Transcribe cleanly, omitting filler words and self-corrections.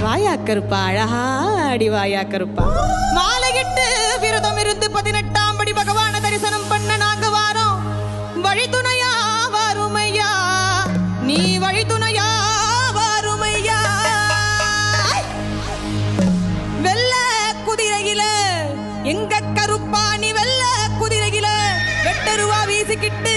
வாயா கருப்பா, அழகா அடி வாயா கருப்பா. மாலையிட்டு விரதம் இருந்து 18ஆம் படி பகவான தரிசனம் பண்ண நாங்க வாரோம். வழித்துணையா வாருமையா, நீ வழித்துணையா வாருமையா. வெள்ள குதிரையில எங்க கருப்பா, நீ வெள்ள குதிரையில வெட்டருவா வீசிக்கிட்டு